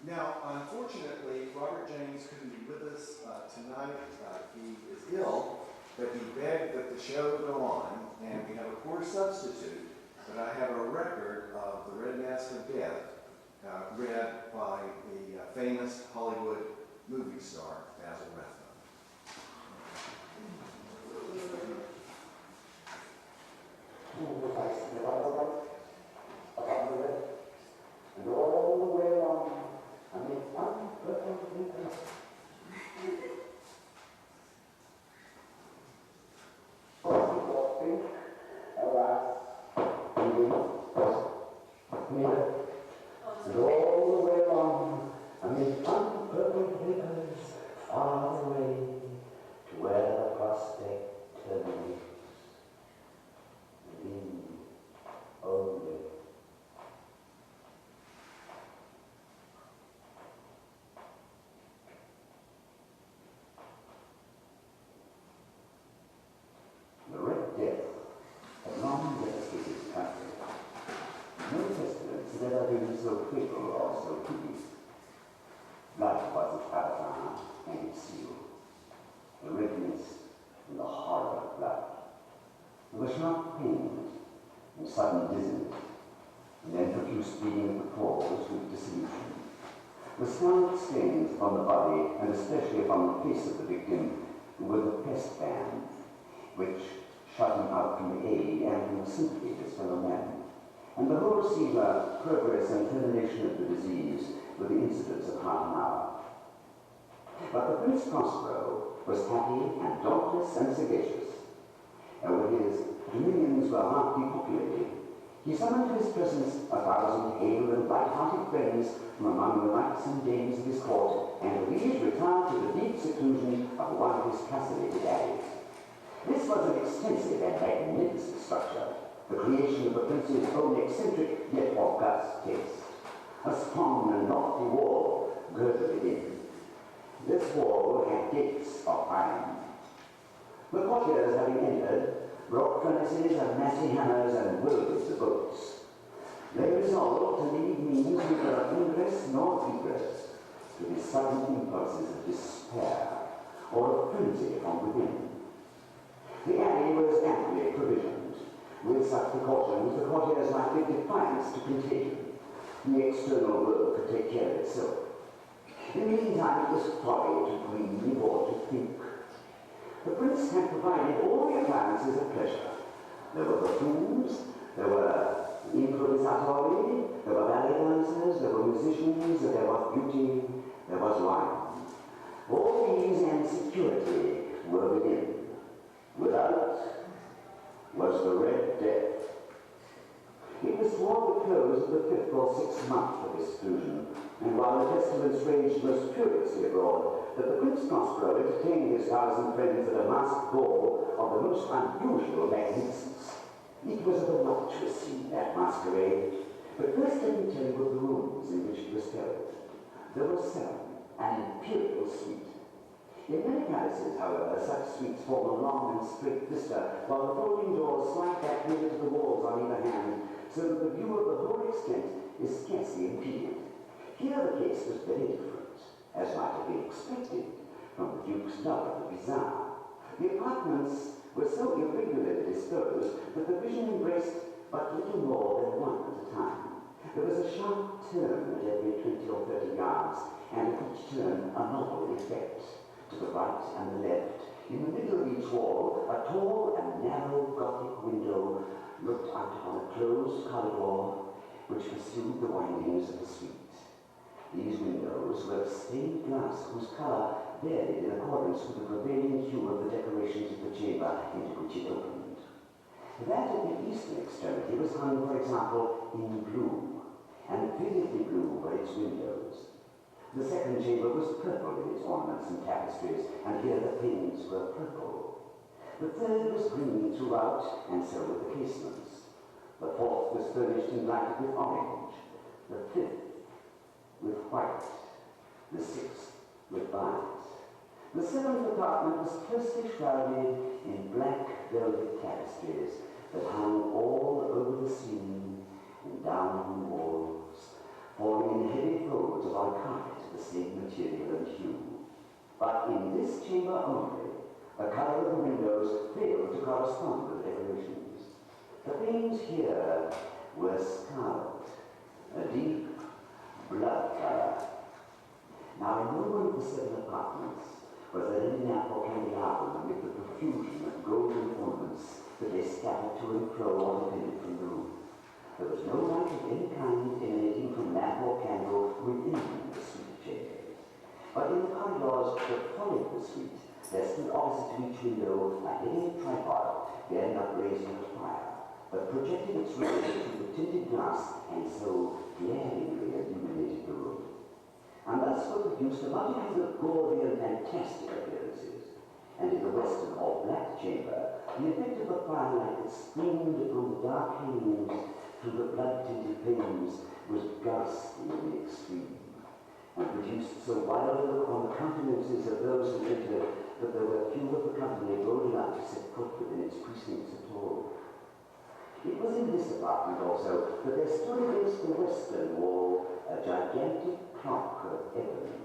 Now, unfortunately, Robert James couldn't be with us tonight. He is ill, but he begged that the show go on, and we have a poor substitute, but I have a record of The Red Mask of Death, read by the famous Hollywood movie star, Basil Rathbone. And all the way along, I mean, one perfect winter. Think, alas, and all the way along, I mean, one perfect vapors far away to where the prospect terminates. Lean only. The Red Death had long devastated the country. No pestilence had ever been so fatal or so hideous. Blood was its avatar and its seal. The redness and the horror of blood. There was sharp pain and sudden dizziness, and then profuse bleeding of the pores with dissolution. The scarlet stains upon the body, and especially upon the face of the victim, were the pest ban, which shut him out from the aid and from the sympathy of his fellow men. And the whole seizure, progress, and termination of the disease were the incidents of half an hour. But the Prince Prospero was happy and dauntless and sagacious. And when his dominions were half depopulated, he summoned to his presence 1,000 hale and light-hearted friends from among the knights and dames of his court, and these retired to the deep seclusion of one of his castellated abbeys. This was an extensive and magnificent structure, the creation of the prince's own eccentric yet august taste. A strong and lofty wall girded it in. This wall had gates of iron. The courtiers, having entered, brought furnaces and massy hammers and whirlwinds of boats. They resolved to leave means neither of ingress nor egress to the sudden impulses of despair or of frenzy from within. The abbey was amply provisioned. With such precautions, the courtiers might give defiance to contagion. The external world could take care of itself. In the meantime, it was folly to grieve or to think. The prince had provided all the appliances of pleasure. There were buffoons, there were improvisatori, there were ballet dancers, there were musicians, there was beauty, there was wine. All these and security were within. Without was the Red Death. It was toward the close of the 5th or 6th month of his seclusion, and while the pestilence raged most furiously abroad, that the Prince Prospero entertained his 1,000 friends at a masked ball of the most unusual magnificence. It was a voluptuous scene, that masquerade, but first let me tell you of the rooms in which it was held. There were 7, an imperial suite. In many palaces, however, such suites form a long and straight vista, while the folding doors slide back nearly to the walls on either hand, so that the view of the whole extent is scarcely impeded. Here the case was very different, as might have been expected from the Duke's love of the bizarre. The apartments were so irregularly disposed that the vision embraced but little more than one at a time. There was a sharp turn at every 20 or 30 yards, and at each turn a novel effect. To the right and the left, in the middle of each wall, a tall and narrow Gothic window looked out upon a closed corridor which pursued the windings of the suite. These windows were of stained glass whose colour varied in accordance with the prevailing hue of the decorations of the chamber into which it opened. That at the eastern extremity was hung, for example, in blue, and vividly blue were its windows. The second chamber was purple in its ornaments and tapestries, and here the panes were purple. The third was green throughout, and so were the casements. The fourth was furnished and lighted with orange. The fifth with white. The sixth with violet. The 7th apartment was closely shrouded in black velvet tapestries that hung all over the ceiling and down the walls, falling in heavy folds upon on a carpet of the same material and hue. But in this chamber only, the colour of the windows failed to correspond with the decorations. The panes here were scarlet, a deep blood colour. Now, in no one of the 7 apartments was there any lamp or candelabrum amid the profusion of golden ornaments that lay scattered to and fro or depended from the roof. There was no light of any kind emanating from lamp or candle within the suite chambers. But in the corridors that followed the suite, there stood opposite to each window a heavy tripod bearing up blazing fire, that projected its rays through the tinted glass and so glaringly illuminated the room. And thus were produced a multitude of gaudy and fantastic appearances. And in the western or black chamber, the effect of the firelight that streamed upon the dark hangings through the blood-tinted panes was ghastly in the extreme, and produced so wild a look on the countenances of those who entered that there were few of the company bold enough to set foot within its precincts at all. It was in this apartment also that there stood against the western wall a gigantic clock of ebony.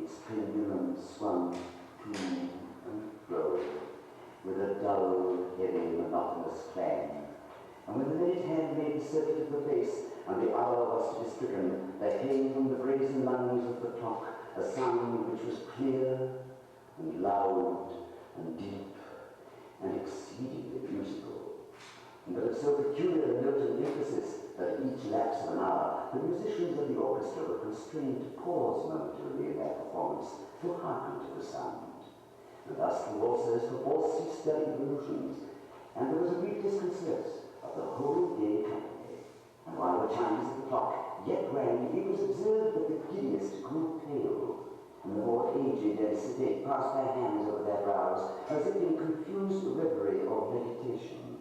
Its pendulum swung to and fro with a dull, heavy, monotonous clang. And when the minute hand made the circuit of the place and the hour was to be stricken, there came from the brazen lungs of the clock a sound which was clear and loud and deep and exceedingly musical. And there was so peculiar a note and emphasis that at each lapse of an hour, the musicians of the orchestra were constrained to pause momentarily in their performance to hearken to the sound. And thus the waltzers perforce ceased their evolutions, and there was a great disconcert of the whole gay company. And while the chimes of the clock yet rang, it was observed that the giddiest grew pale, and the more aged and sedate passed their hands over their brows, as if in confused reverie or meditation.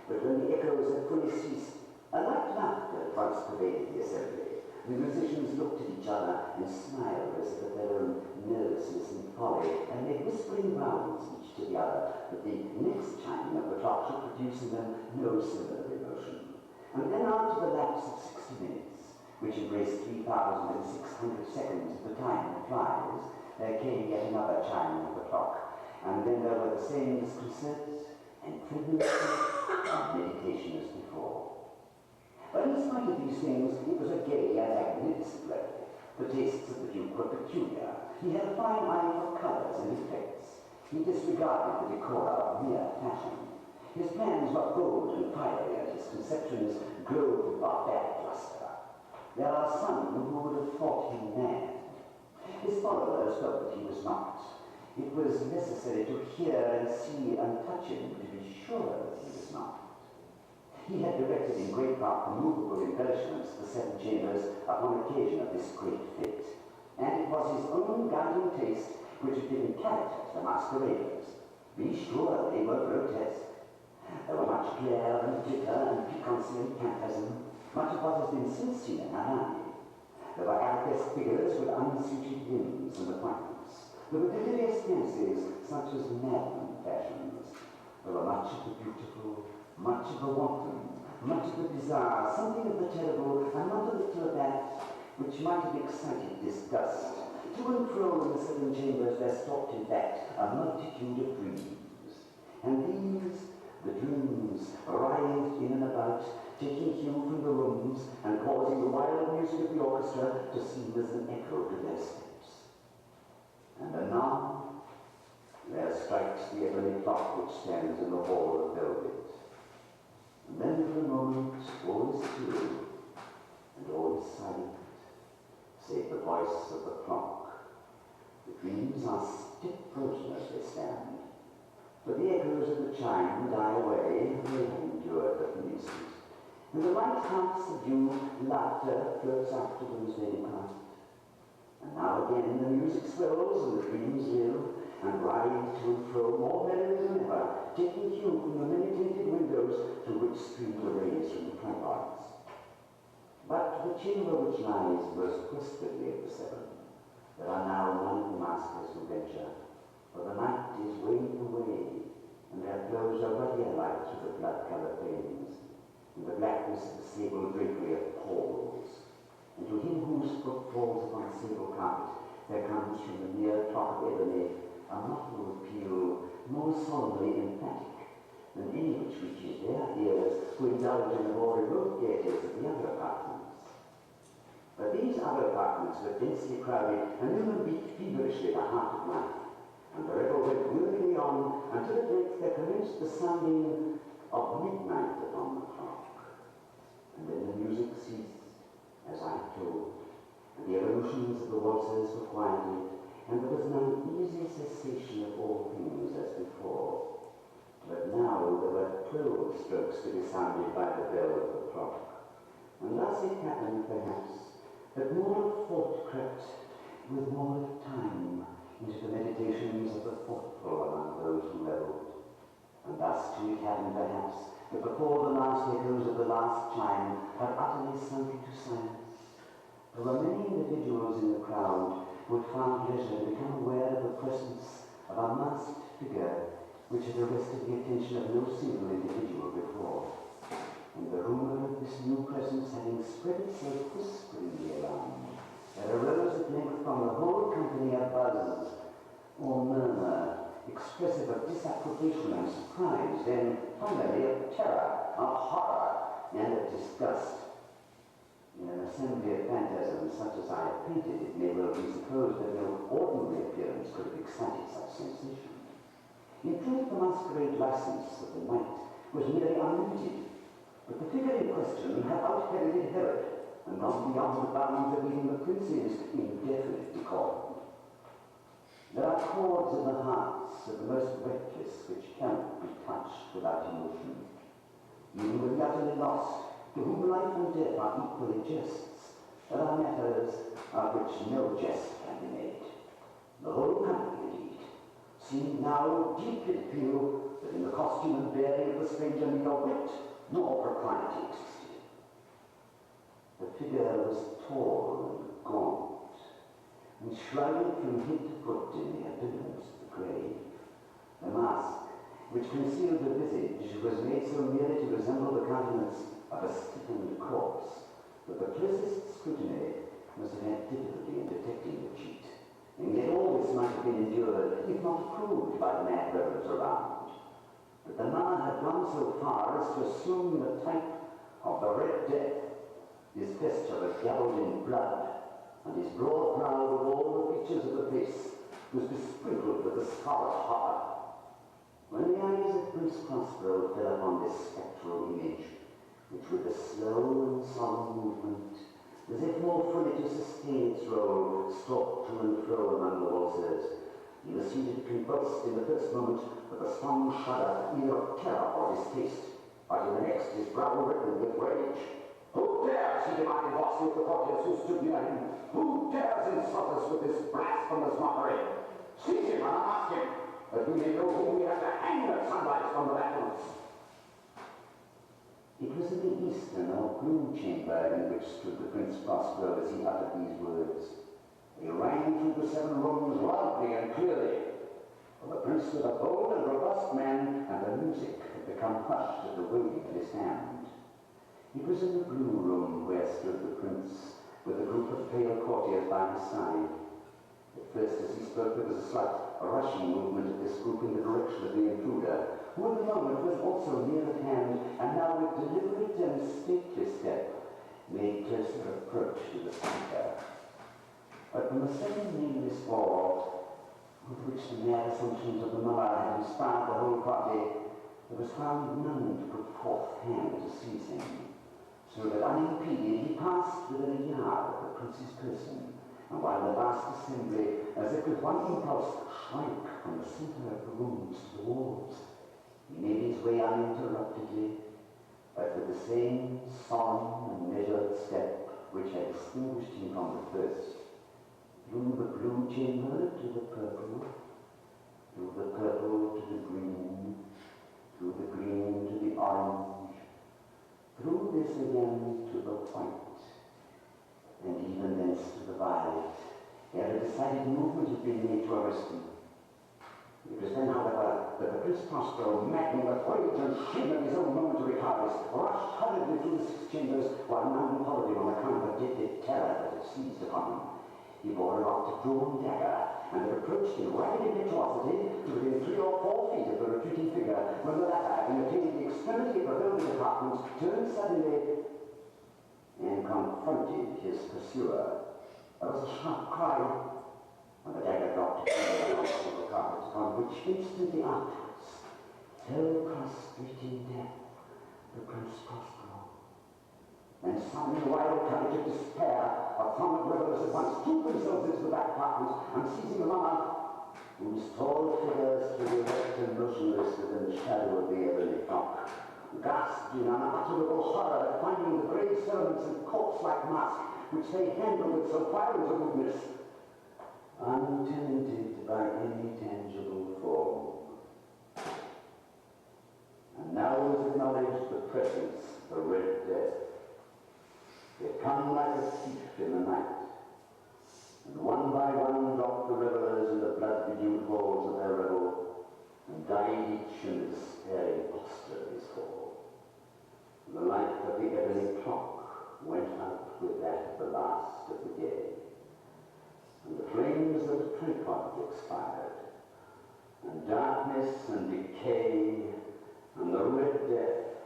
But when the echoes had fully ceased, a light laughter at once pervaded the assembly. The musicians looked at each other and smiled as if at their own nervousness and folly, and made whispering rounds each to the other, that the next chiming of the clock should produce in them no similar emotion. And then after the lapse of 60 minutes, which embraced 3,600 seconds of the time that flies, there came yet another chiming of the clock, and then there were the same disconcerts and pregnancy and meditation as before. But in spite of these things, it was a gay and magnificent revel. The tastes of the Duke were peculiar. He had a fine eye for colours and effects. He disregarded the decor of mere fashion. His plans were bold and fiery, and his conceptions glowed with barbaric lustre. There are some who would have thought him mad. His followers felt that he was not. It was necessary to hear and see and touch him to be sure that he was not. He had directed in great part the movable embellishments of the 7 chambers upon occasion of this great fete, and it was his own guiding taste which had given character to the masqueraders. Be sure they were grotesque. There were much glare and glitter and piquancy and phantasm, much of what has been since seen in Allan. There were arabesque figures with unsuited limbs and appointments. There were delirious fancies such as madman fashions. There were much of the beautiful, much of the wanton, much of the bizarre, something of the terrible, and not a little of that which might have excited disgust. To and fro in the 7 chambers there stalked, in fact, a multitude of dreams. And these, the dreams, writhed in and about, taking hue from the rooms and causing the wild music of the orchestra to seem as an echo to their steps. And anon, there strikes the ebony clock which stands in the hall of velvet. And then for a moment all is still, and all is silent, save the voice of the clock. The dreams are stiff frozen as they stand, but the echoes of the chime die away, and they have endured but an instant, and the light half-subdued laughter floats after them as they depart. And now again the music swells, and the dreams live, and ride to and fro more merrily than ever, taking hue from the many tinted windows through which stream the rays from the tripods. But the chamber which lies most westwardly of the 7, there are now none of the maskers who venture, for the night is waning away, and there flows a ruddier light through the blood-coloured panes, in the blackness of the sable drapery of palls, and to him whose foot falls there comes from the near top of ebony a muffled peal more solemnly emphatic than any which reaches their ears who indulge in the more remote gaieties of the other apartments. But these other apartments were densely crowded, and women beat feverishly the heart of life, and the revel went wearily on until at length there commenced the sounding of midnight upon the clock. And then the music ceased, as I have told, and the evolutions of the waltzers were quieted, and there was an uneasy cessation of all things as before. But now there were 12 strokes to be sounded by the bell of the clock, and thus it happened, perhaps, that more of thought crept with more of time into the meditations of the thoughtful among those who revelled. And thus too it happened, perhaps, that before the last echoes of the last chime had utterly sunk into silence, there were many individuals in the crowd who had found leisure to become aware of the presence of a masked figure which had arrested the attention of no single individual before. And the rumour of this new presence having spread itself whisperingly around, there arose at length from the whole company a buzz or murmur expressive of disapprobation and surprise, then finally of terror, of horror, and of disgust. In an assembly of phantasms such as I have painted, it may well be supposed that no ordinary appearance could have excited such sensation. In truth, the masquerade license of the night was merely unlimited, but the figure in question had out-headed Herod, and gone beyond the bounds of even the prince's indefinite decorum. There are chords in the hearts of the most reckless which cannot be touched without emotion. Even with the utterly lost, to whom life and death are equally jests, there are matters of which no jest can be made. The whole company, indeed, seemed now deeply to feel that in the costume and bearing of the stranger neither wit nor propriety existed. The figure was tall and gaunt, and shrouded from head to foot in the habiliments of the grave. The mask, which concealed the visage, was made so nearly to resemble the countenance of a stiffened corpse that the closest scrutiny must have had difficulty in detecting the cheat. And yet all this might have been endured, if not approved, by the mad revelers around. But the man had gone so far as to assume the type of the Red Death. His vesture was dabbled in blood, and his broad brow, with all the features of the face, was besprinkled with the scarlet horror. When the eyes of Prince Prospero fell upon this spectral image, which with a slow and solemn movement, as if more fully to sustain its role, stalked to and fro among the waltzers, he was seated convulsed in the first moment with a strong shudder, either of terror or distaste, but in the next his brow reddened with rage. "Who dares," he demanded hoarsely of the courtiers who stood near him, "who dares insult us with this blasphemous mockery? Seize him and unmask him, that we may know whom we have to hang at sunrise from the battlements." It was in the eastern or blue chamber in which stood the Prince Prospero as he uttered these words. They rang through the 7 rooms loudly and clearly, for the prince was a bold and robust man, and the music had become hushed at the waving of his hand. It was in the blue room where stood the prince, with a group of pale courtiers by his side. At first, as he spoke, there was a slight rushing movement of this group in the direction of the intruder, who at the moment was also near at hand, and now with deliberate and stately step made closer approach to the speaker. But from the sudden nameless awe with which the mad assumptions of the monarch had inspired the whole party, there was found none to put forth hand to seize him, so that unimpeded he passed within a yard of the prince's person, and while the vast assembly, as if with one impulse, shrank from the centre of the rooms to the walls, he made his way uninterruptedly, but with the same solemn and measured step which had distinguished him from the first, through the blue chamber to the purple, through the purple to the green, through the green to the orange, through this again to the white, and even thence to the violet, ere a decided movement had been made to arrest him. It was then, however, that the Prince Prospero, maddened with rage and shame at his own momentary cowardice, rushed hurriedly through the 6 chambers, while none followed him on account of the deadly terror that had seized upon him. He bore aloft a drawn dagger, and had approached in rapid impetuosity to within 3 or 4 feet of the retreating figure, when the latter, in attaining the extremity of the building apartment, turned suddenly and confronted his pursuer. There was a sharp cry, and the dagger dropped on the carpet, upon which instantly afterwards fell prostrate in death the Prince Prospero. And summoning the wild courage of despair, a throng of rebels at once threw themselves into the back apartment, and seizing the monarch, whose tall figure stood erect and motionless within the shadow of the ebony clock, gasped in unutterable horror at finding the grave cerements and corpse-like mask which they handled with so violent a rudeness, untended by any tangible form. And now was acknowledged the presence of the Red Death. They come like a thief in the night, and one by one dropped the revelers in the blood-bedewed halls of their revel, and died each in the despairing posture of his fall. The light of the ebony clock went out with that of the last of the day, and the flames of the tripod expired, and darkness and decay and the Red Death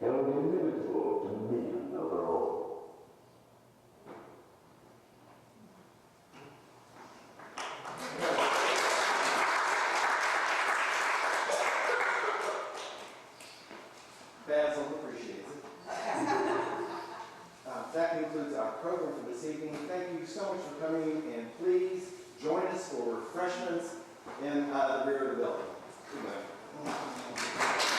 held illimitable dominion over all. Basil appreciates it. That concludes our program for this evening. Thank you so much for coming, and please join us for refreshments in the rear of the building. Good night.